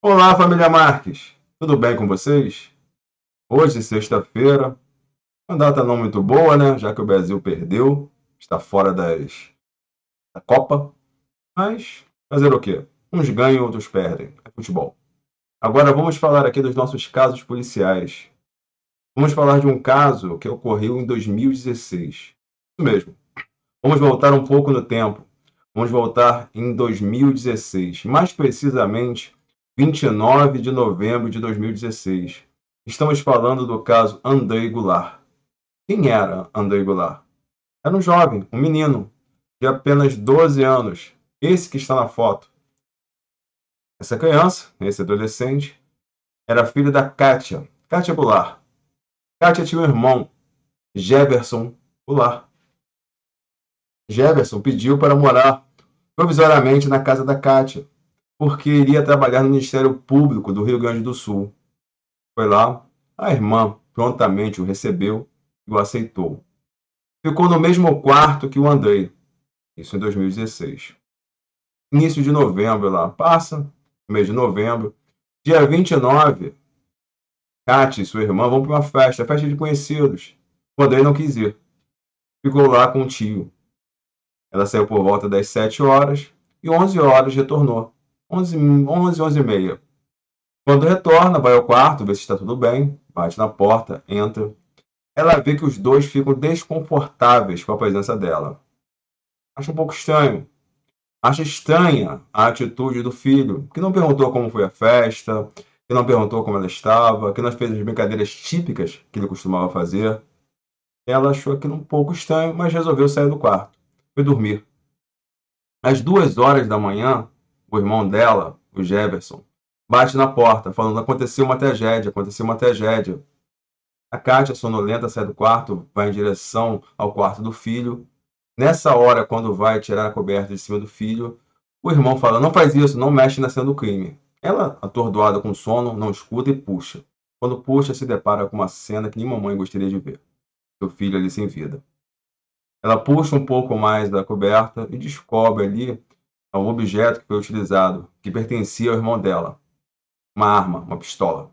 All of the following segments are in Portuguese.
Olá, família Marques. Tudo bem com vocês? Hoje, sexta-feira, uma data não muito boa, né? Já que o Brasil perdeu, está fora da Copa. Mas fazer o quê? Uns ganham, outros perdem. É futebol. Agora vamos falar aqui dos nossos casos policiais. Vamos falar de um caso que ocorreu em 2016. Isso mesmo. Vamos voltar um pouco no tempo. Vamos voltar em 2016, mais precisamente 29 de novembro de 2016. Estamos falando do caso André Goulart. Quem era André Goulart? Era um jovem, um menino, de apenas 12 anos. Esse que está na foto. Essa criança, esse adolescente, era filho da Kátia Goulart. Kátia tinha um irmão, Jefferson Goulart. Jefferson pediu para morar provisoriamente na casa da Kátia, porque iria trabalhar no Ministério Público do Rio Grande do Sul. Foi lá, a irmã prontamente o recebeu e o aceitou. Ficou no mesmo quarto que o Andrei, isso em 2016. Início de novembro lá, passa, mês de novembro. Dia 29, Kátia e sua irmã vão para uma festa de conhecidos. O Andrei não quis ir, ficou lá com o tio. Ela saiu por volta das 7 horas e 11 horas retornou. 11 e meia. Quando retorna, vai ao quarto, vê se está tudo bem, bate na porta, entra. Ela vê que os dois ficam desconfortáveis com a presença dela. Acha um pouco estranho. Acha estranha a atitude do filho, que não perguntou como foi a festa, que não perguntou como ela estava, que não fez as brincadeiras típicas que ele costumava fazer. Ela achou aquilo um pouco estranho, mas resolveu sair do quarto. Foi dormir. Às 2 horas da manhã, o irmão dela, o Jefferson, bate na porta, falando: aconteceu uma tragédia, aconteceu uma tragédia. A Kátia, sonolenta, sai do quarto, vai em direção ao quarto do filho. Nessa hora, quando vai tirar a coberta de cima do filho, o irmão fala: não faz isso, não mexe na cena do crime. Ela, atordoada com sono, não escuta e puxa. Quando puxa, se depara com uma cena que nem mamãe gostaria de ver. Seu filho ali sem vida. Ela puxa um pouco mais da coberta e descobre ali um objeto que foi utilizado, que pertencia ao irmão dela. Uma arma, uma pistola.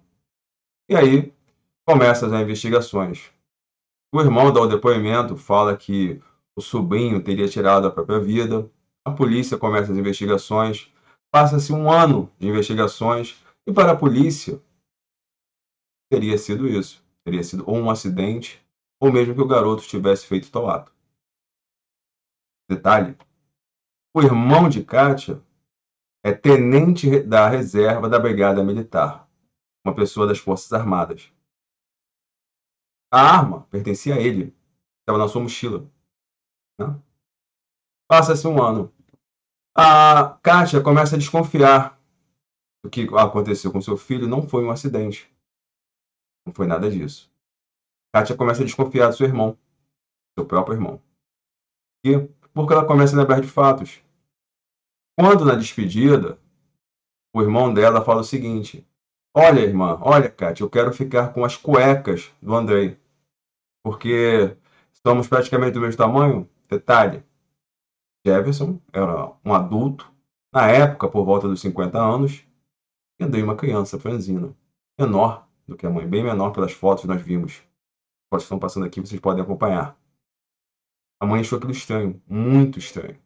E aí, começam as investigações. O irmão dá o depoimento, fala que o sobrinho teria tirado a própria vida. A polícia começa as investigações. Passa-se um ano de investigações e para a polícia teria sido isso. Teria sido ou um acidente ou mesmo que o garoto tivesse feito tal ato. Detalhe, o irmão de Kátia é tenente da reserva da Brigada Militar, uma pessoa das Forças Armadas. A arma pertencia a ele, estava na sua mochila. Né? Passa-se um ano. A Kátia começa a desconfiar do que aconteceu com seu filho não foi um acidente. Não foi nada disso. Kátia começa a desconfiar do seu irmão, seu próprio irmão. E porque ela começa a lembrar de fatos. Quando na despedida, o irmão dela fala o seguinte: olha, irmã, olha, Kátia, eu quero ficar com as cuecas do Andrei, porque somos praticamente do mesmo tamanho. Detalhe, Jefferson era um adulto, na época por volta dos 50 anos, e Andrei uma criança franzina, menor do que a mãe, bem menor pelas fotos que nós vimos. As fotos estão passando aqui, vocês podem acompanhar. A mãe achou aquilo estranho, muito estranho.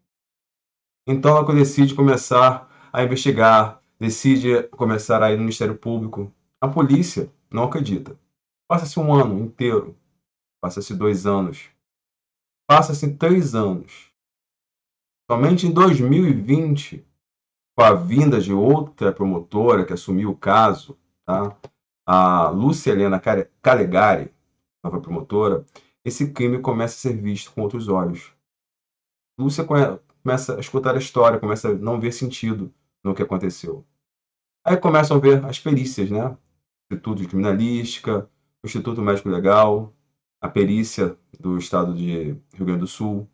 Então ela decide começar a investigar, decide começar a ir no Ministério Público. A polícia não acredita. Passa-se um ano inteiro, passa-se 2 anos, passa-se 3 anos. Somente em 2020, com a vinda de outra promotora que assumiu o caso, tá? A Lúcia Helena Calegari, nova promotora, esse crime começa a ser visto com outros olhos. Lúcia começa a escutar a história, começa a não ver sentido no que aconteceu. Aí começam a ver as perícias, né? Instituto de Criminalística, o Instituto Médico Legal, a perícia do estado de Rio Grande do Sul.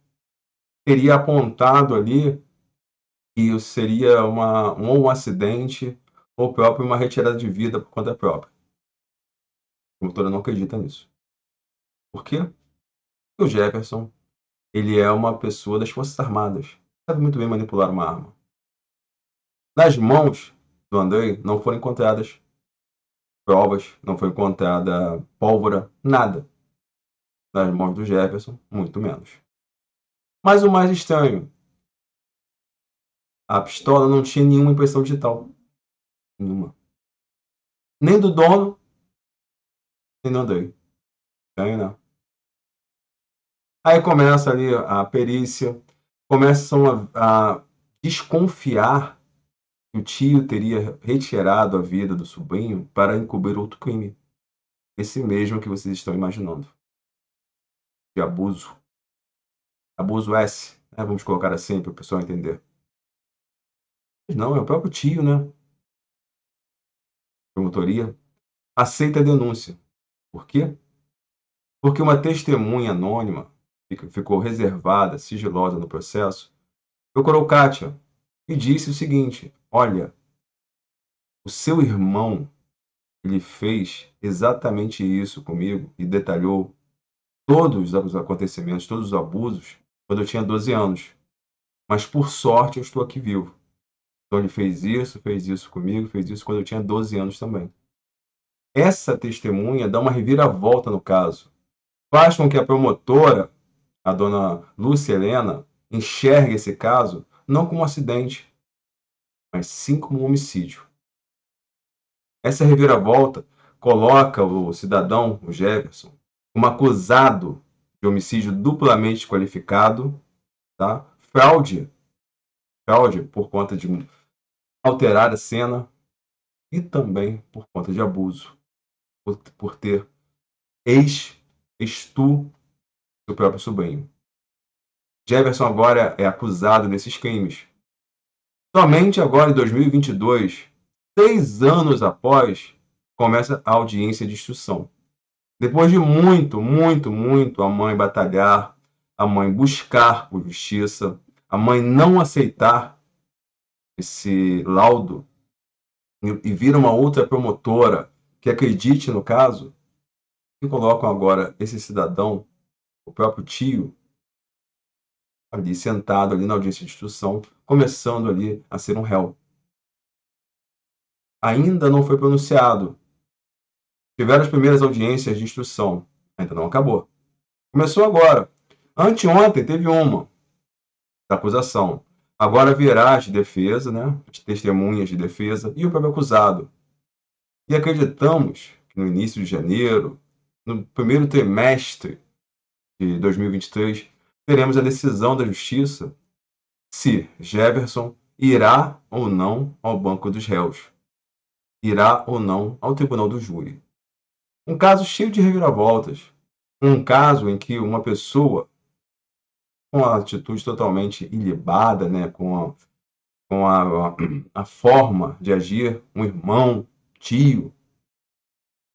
Teria apontado ali que seria um acidente ou próprio uma retirada de vida por conta própria. A promotora não acredita nisso. Por quê? Porque o Jefferson, ele é uma pessoa das Forças Armadas. Sabe muito bem manipular uma arma. Nas mãos do Andrei, não foram encontradas provas, não foi encontrada pólvora, nada. Nas mãos do Jefferson, muito menos. Mas o mais estranho, a pistola não tinha nenhuma impressão digital. Nenhuma. Nem do dono, nem do Andrei. Estranho, né? Aí começa ali a perícia, começam a desconfiar que o tio teria retirado a vida do sobrinho para encobrir outro crime. Esse mesmo que vocês estão imaginando. De abuso. Abuso S, né? Vamos colocar assim para o pessoal entender. Mas não, é o próprio tio, né? Promotoria aceita a denúncia. Por quê? Porque uma testemunha anônima que ficou reservada, sigilosa no processo, procurou Kátia e disse o seguinte: olha, o seu irmão, ele fez exatamente isso comigo e detalhou todos os acontecimentos, todos os abusos, quando eu tinha 12 anos. Mas por sorte eu estou aqui vivo. Então ele fez isso comigo, fez isso quando eu tinha 12 anos também. Essa testemunha dá uma reviravolta no caso. Faz com que a promotora, a dona Lúcia Helena, enxergue esse caso não como um acidente, mas sim como um homicídio. Essa reviravolta coloca o cidadão, o Jefferson, como acusado de homicídio duplamente qualificado, tá? Fraude por conta de alterar a cena e também por conta de abuso, por ter ex-estu do próprio sobrinho. Jefferson agora é acusado desses crimes. Somente agora, em 2022, 6 anos após, começa a audiência de instrução. Depois de muito a mãe batalhar, a mãe buscar por justiça, a mãe não aceitar esse laudo e vir uma outra promotora que acredite no caso, e colocam agora esse cidadão, o próprio tio, ali sentado ali na audiência de instrução, começando ali a ser um réu. Ainda não foi pronunciado. Tiveram as primeiras audiências de instrução. Ainda não acabou. Começou agora. Anteontem teve uma da acusação. Agora virá de defesa, né? As testemunhas de defesa e o próprio acusado. E acreditamos que no início de janeiro, no primeiro trimestre de 2023, teremos a decisão da Justiça se Jefferson irá ou não ao banco dos réus, irá ou não ao tribunal do júri. Um caso cheio de reviravoltas, um caso em que uma pessoa com uma atitude totalmente ilibada, né, com a forma de agir, um irmão, tio,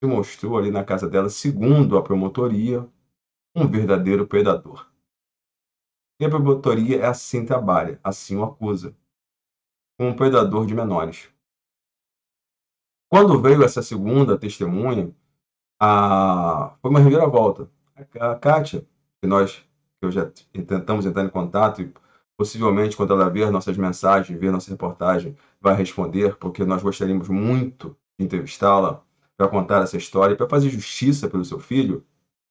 se mostrou ali na casa dela, segundo a promotoria, um verdadeiro predador. E a promotoria é assim trabalha, assim o acusa, como um predador de menores. Quando veio essa segunda testemunha, foi uma reviravolta. A Kátia, que eu já tentamos entrar em contato, e possivelmente quando ela ver nossas mensagens, ver nossa reportagem, vai responder, porque nós gostaríamos muito de entrevistá-la para contar essa história e para fazer justiça pelo seu filho,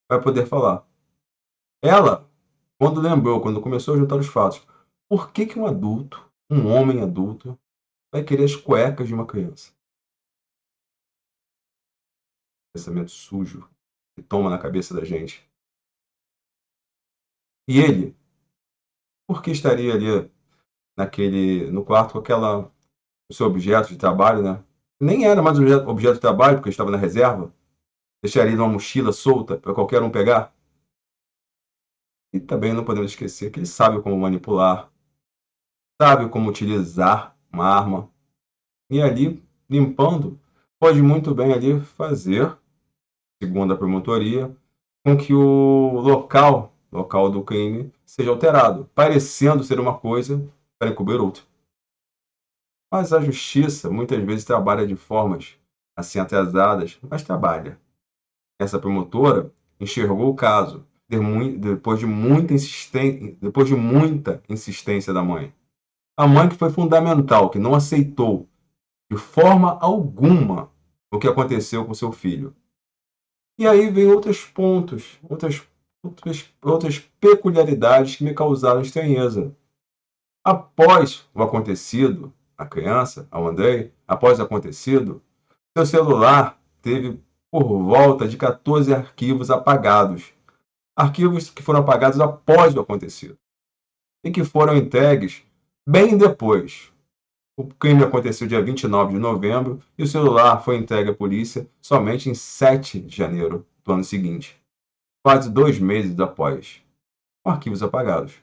vai poder falar. Ela, quando começou a juntar os fatos, por que um adulto, um homem adulto, vai querer as cuecas de uma criança? Pensamento sujo que toma na cabeça da gente. E ele, por que estaria ali no quarto com o seu objeto de trabalho, né? Nem era mais objeto de trabalho, porque estava na reserva. Deixaria numa mochila solta para qualquer um pegar. E também não podemos esquecer que ele sabe como manipular, sabe como utilizar uma arma. E ali, limpando, pode muito bem ali fazer, segundo a promotoria, com que o local do crime seja alterado, parecendo ser uma coisa para encobrir outra. Mas a justiça muitas vezes trabalha de formas assim atrasadas, mas trabalha. Essa promotora enxergou o caso depois de muita insistência da mãe. A mãe que foi fundamental, que não aceitou de forma alguma o que aconteceu com seu filho. E aí vem outros pontos, outras peculiaridades que me causaram estranheza. Após o acontecido, a criança, ao Andrei, após o acontecido, seu celular teve por volta de 14 arquivos apagados. Arquivos que foram apagados após o acontecido e que foram entregues bem depois. O crime aconteceu dia 29 de novembro e o celular foi entregue à polícia somente em 7 de janeiro do ano seguinte, quase 2 meses após, com arquivos apagados.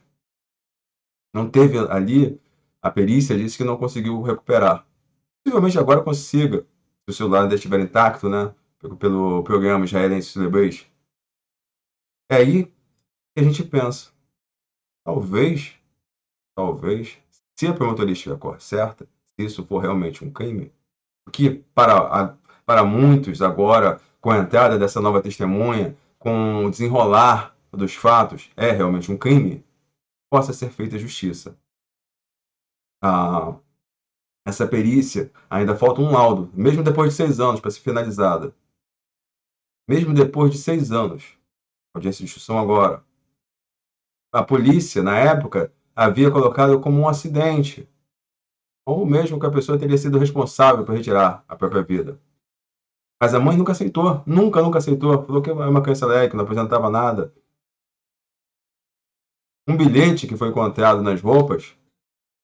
Não teve ali, a perícia disse que não conseguiu recuperar. Possivelmente agora consiga, se o celular ainda estiver intacto, né? Pelo programa israelense Celebration. É aí que a gente pensa, talvez, se a promotoria estiver certa, se isso for realmente um crime, o que para muitos agora, com a entrada dessa nova testemunha, com o desenrolar dos fatos, é realmente um crime, possa ser feita justiça. Essa perícia, ainda falta um laudo, mesmo depois de 6 anos para ser finalizada. Mesmo depois de 6 anos, audiência de instrução agora. A polícia, na época, havia colocado como um acidente, ou mesmo que a pessoa teria sido responsável por retirar a própria vida. Mas a mãe nunca aceitou, nunca aceitou. Falou que é uma criança alegre, não apresentava nada. Um bilhete que foi encontrado nas roupas,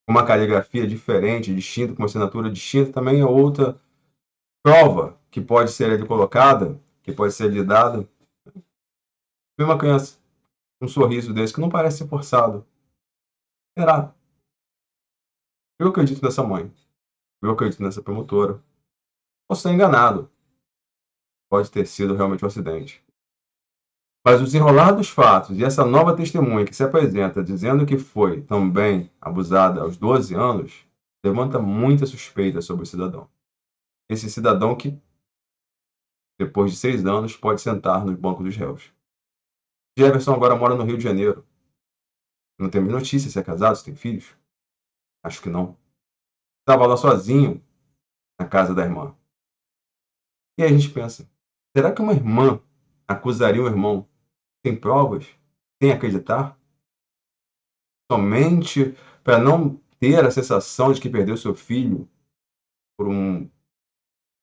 com uma caligrafia diferente, distinta, com uma assinatura distinta, também é outra prova que pode ser ali colocada, que pode ser lhe dada. Vê uma criança, um sorriso desse, que não parece ser forçado. Será? Eu acredito nessa mãe. Eu acredito nessa promotora. Posso estar enganado. Pode ter sido realmente um acidente. Mas o desenrolar dos fatos e essa nova testemunha que se apresenta dizendo que foi também abusada aos 12 anos, levanta muita suspeita sobre o cidadão. Esse cidadão que, depois de 6 anos, pode sentar no banco dos réus. Jefferson agora mora no Rio de Janeiro. Não temos notícias se é casado, se tem filhos. Acho que não. Estava lá sozinho, na casa da irmã. E aí a gente pensa, será que uma irmã acusaria um irmão sem provas, sem acreditar? Somente para não ter a sensação de que perdeu seu filho por um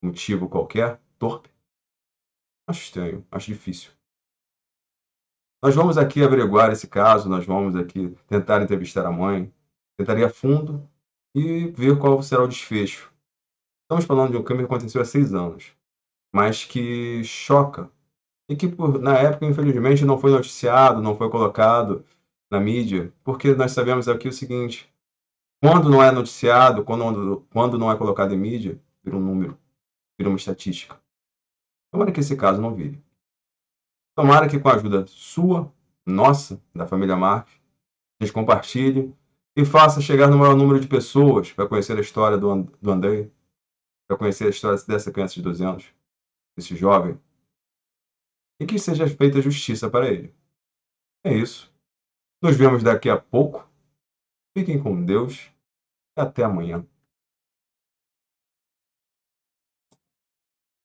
motivo qualquer, torpe? Acho estranho, acho difícil. Nós vamos aqui averiguar esse caso, nós vamos aqui tentar entrevistar a mãe, tentar ir a fundo e ver qual será o desfecho. Estamos falando de um crime que aconteceu há 6 anos, mas que choca e que na época, infelizmente, não foi noticiado, não foi colocado na mídia, porque nós sabemos aqui o seguinte: quando não é noticiado, quando não é colocado em mídia, vira um número, vira uma estatística. Tomara que esse caso não vire. Tomara que com a ajuda sua, nossa, da família Marques, a gente compartilhe e faça chegar no maior número de pessoas para conhecer a história do Andrei, para conhecer a história dessa criança de 12 anos, desse jovem, e que seja feita justiça para ele. É isso. Nos vemos daqui a pouco. Fiquem com Deus e até amanhã.